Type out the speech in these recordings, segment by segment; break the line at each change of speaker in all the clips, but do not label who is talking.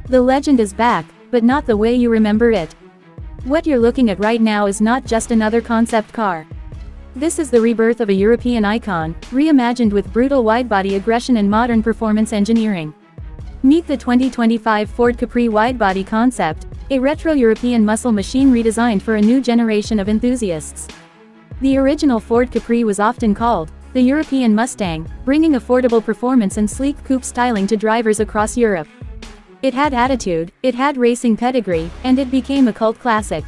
The legend is back, but not the way you remember it. What you're looking at right now is not just another concept car. This is the rebirth of a European icon, reimagined with brutal widebody aggression and modern performance engineering. Meet the 2025 Ford Capri Widebody Concept, a retro European muscle machine redesigned for a new generation of enthusiasts. The original Ford Capri was often called the European Mustang, bringing affordable performance and sleek coupe styling to drivers across Europe. It had attitude, it had racing pedigree, and it became a cult classic.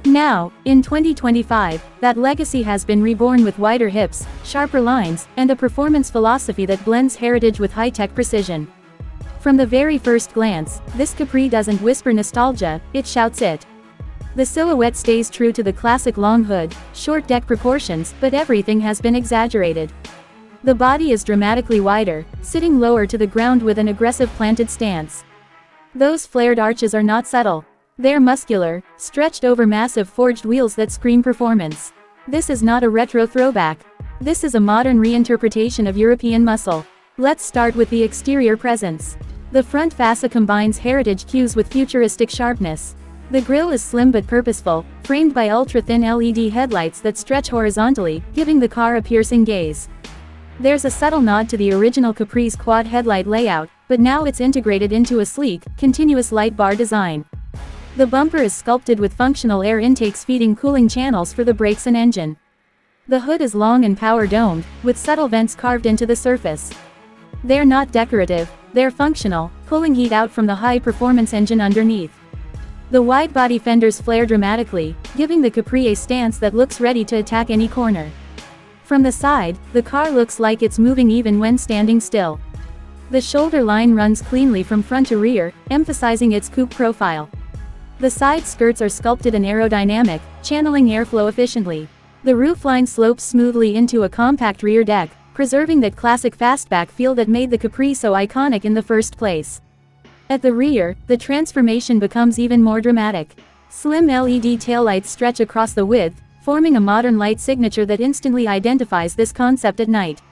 Now, in 2025, that legacy has been reborn with wider hips, sharper lines, and a performance philosophy that blends heritage with high-tech precision. From the very first glance, this Capri doesn't whisper nostalgia, it shouts it. The silhouette stays true to the classic long hood, short deck proportions, but everything has been exaggerated. The body is dramatically wider, sitting lower to the ground with an aggressive planted stance. Those flared arches are not subtle. They're muscular, stretched over massive forged wheels that scream performance. This is not a retro throwback. This is a modern reinterpretation of European muscle. Let's start with the exterior presence. The front fascia combines heritage cues with futuristic sharpness. The grille is slim but purposeful, framed by ultra-thin LED headlights that stretch horizontally, giving the car a piercing gaze. There's a subtle nod to the original Capri's quad headlight layout, but now it's integrated into a sleek, continuous light bar design. The bumper is sculpted with functional air intakes feeding cooling channels for the brakes and engine. The hood is long and power-domed, with subtle vents carved into the surface. They're not decorative, they're functional, pulling heat out from the high-performance engine underneath. The wide-body fenders flare dramatically, giving the Capri a stance that looks ready to attack any corner. From the side, the car looks like it's moving even when standing still. The shoulder line runs cleanly from front to rear, emphasizing its coupe profile. The side skirts are sculpted and aerodynamic, channeling airflow efficiently. The roofline slopes smoothly into a compact rear deck, preserving that classic fastback feel that made the Capri so iconic in the first place. At the rear, the transformation becomes even more dramatic. Slim LED taillights stretch across the width, forming a modern light signature that instantly identifies this concept at night.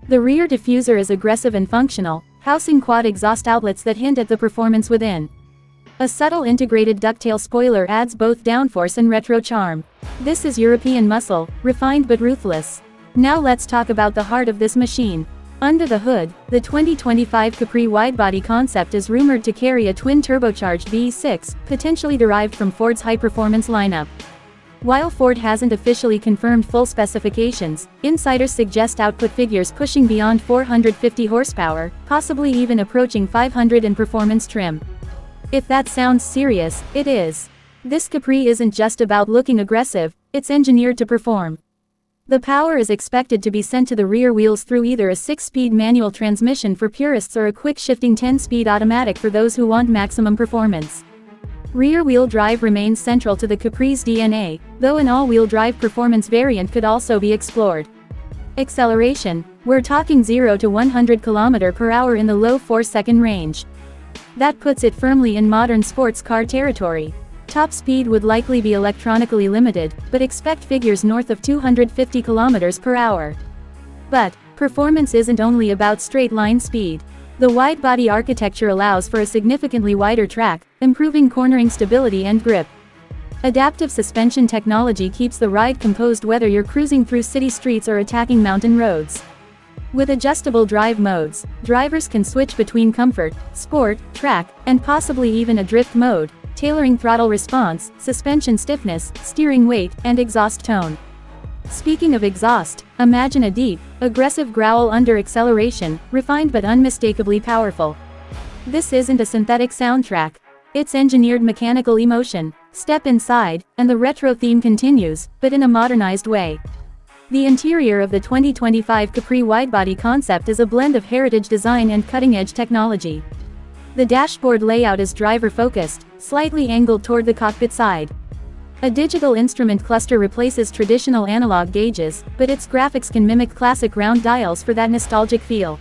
The rear diffuser is aggressive and functional, housing quad exhaust outlets that hint at the performance within. A subtle integrated ducktail spoiler adds both downforce and retro charm. This is European muscle, refined but ruthless. Now let's talk about the heart of this machine. Under the hood, the 2025 Capri Widebody Concept is rumored to carry a twin-turbocharged V6, potentially derived from Ford's high-performance lineup. While Ford hasn't officially confirmed full specifications, insiders suggest output figures pushing beyond 450 horsepower, possibly even approaching 500 in performance trim. If that sounds serious, it is. This Capri isn't just about looking aggressive, it's engineered to perform. The power is expected to be sent to the rear wheels through either a 6-speed manual transmission for purists or a quick-shifting 10-speed automatic for those who want maximum performance. Rear-wheel drive remains central to the Capri's DNA, though an all-wheel drive performance variant could also be explored. Acceleration: we're talking 0 to 100 km/h in the low 4-second range. That puts it firmly in modern sports car territory. Top speed would likely be electronically limited, but expect figures north of 250 km/h. But performance isn't only about straight-line speed. The wide-body architecture allows for a significantly wider track, improving cornering stability and grip. Adaptive suspension technology keeps the ride composed whether you're cruising through city streets or attacking mountain roads. With adjustable drive modes, drivers can switch between comfort, sport, track, and possibly even a drift mode, tailoring throttle response, suspension stiffness, steering weight, and exhaust tone. Speaking of exhaust, imagine a deep, aggressive growl under acceleration, refined but unmistakably powerful. This isn't a synthetic soundtrack. It's engineered mechanical emotion. Step inside, and the retro theme continues, but in a modernized way. The interior of the 2025 Capri Widebody Concept is a blend of heritage design and cutting-edge technology. The dashboard layout is driver-focused, slightly angled toward the cockpit side. A digital instrument cluster replaces traditional analog gauges, but its graphics can mimic classic round dials for that nostalgic feel.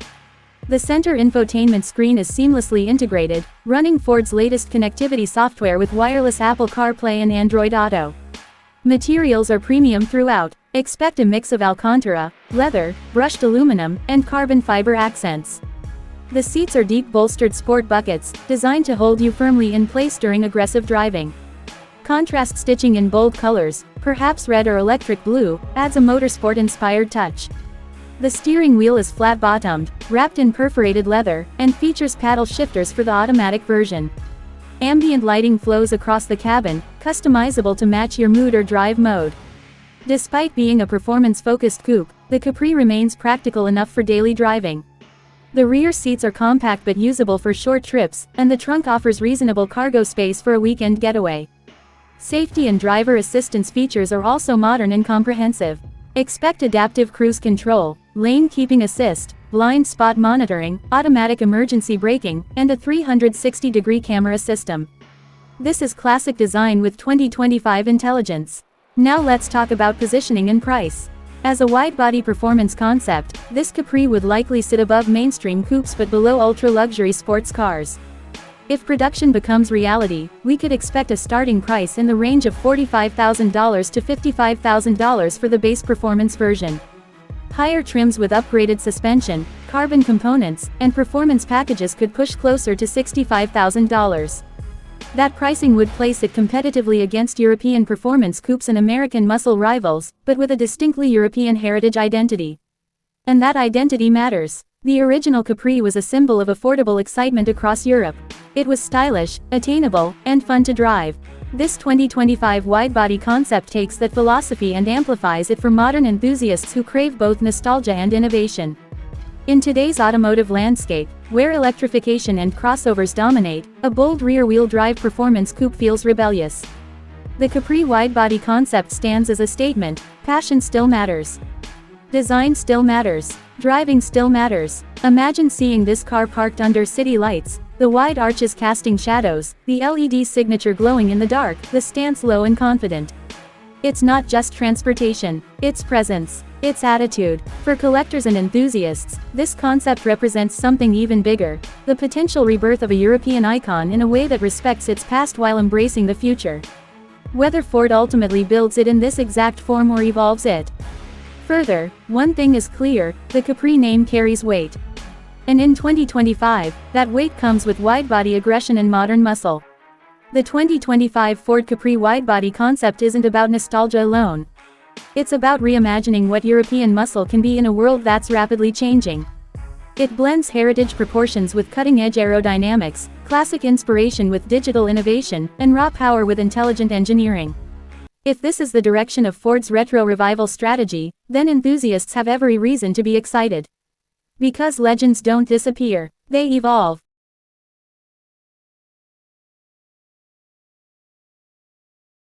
The center infotainment screen is seamlessly integrated, running Ford's latest connectivity software with wireless Apple CarPlay and Android Auto. Materials are premium throughout. Expect a mix of Alcantara, leather, brushed aluminum, and carbon fiber accents. The seats are deep bolstered sport buckets, designed to hold you firmly in place during aggressive driving. Contrast stitching in bold colors, perhaps red or electric blue, adds a motorsport-inspired touch. The steering wheel is flat-bottomed, wrapped in perforated leather, and features paddle shifters for the automatic version. Ambient lighting flows across the cabin, customizable to match your mood or drive mode. Despite being a performance-focused coupe, the Capri remains practical enough for daily driving. The rear seats are compact but usable for short trips, and the trunk offers reasonable cargo space for a weekend getaway. Safety and driver assistance features are also modern and comprehensive. Expect adaptive cruise control, lane keeping assist, blind spot monitoring, automatic emergency braking, and a 360-degree camera system. This is classic design with 2025 intelligence. Now let's talk about positioning and price. As a wide-body performance concept, this Capri would likely sit above mainstream coupes but below ultra-luxury sports cars. If production becomes reality, we could expect a starting price in the range of $45,000 to $55,000 for the base performance version. Higher trims with upgraded suspension, carbon components, and performance packages could push closer to $65,000. That pricing would place it competitively against European performance coupes and American muscle rivals, but with a distinctly European heritage identity. And that identity matters. The original Capri was a symbol of affordable excitement across Europe. It was stylish, attainable, and fun to drive. This 2025 widebody concept takes that philosophy and amplifies it for modern enthusiasts who crave both nostalgia and innovation. In today's automotive landscape, where electrification and crossovers dominate, a bold rear-wheel drive performance coupe feels rebellious. The Capri widebody concept stands as a statement: passion still matters. Design still matters. Driving still matters. Imagine seeing this car parked under city lights, the wide arches casting shadows, the LED signature glowing in the dark, the stance low and confident. It's not just transportation, it's presence, it's attitude. For collectors and enthusiasts, this concept represents something even bigger: the potential rebirth of a European icon in a way that respects its past while embracing the future. Whether Ford ultimately builds it in this exact form or evolves it. Further, one thing is clear: the Capri name carries weight. And in 2025, that weight comes with widebody aggression and modern muscle. The 2025 Ford Capri widebody concept isn't about nostalgia alone. It's about reimagining what European muscle can be in a world that's rapidly changing. It blends heritage proportions with cutting-edge aerodynamics, classic inspiration with digital innovation, and raw power with intelligent engineering. If this is the direction of Ford's retro revival strategy, then enthusiasts have every reason to be excited. Because legends don't disappear, they evolve.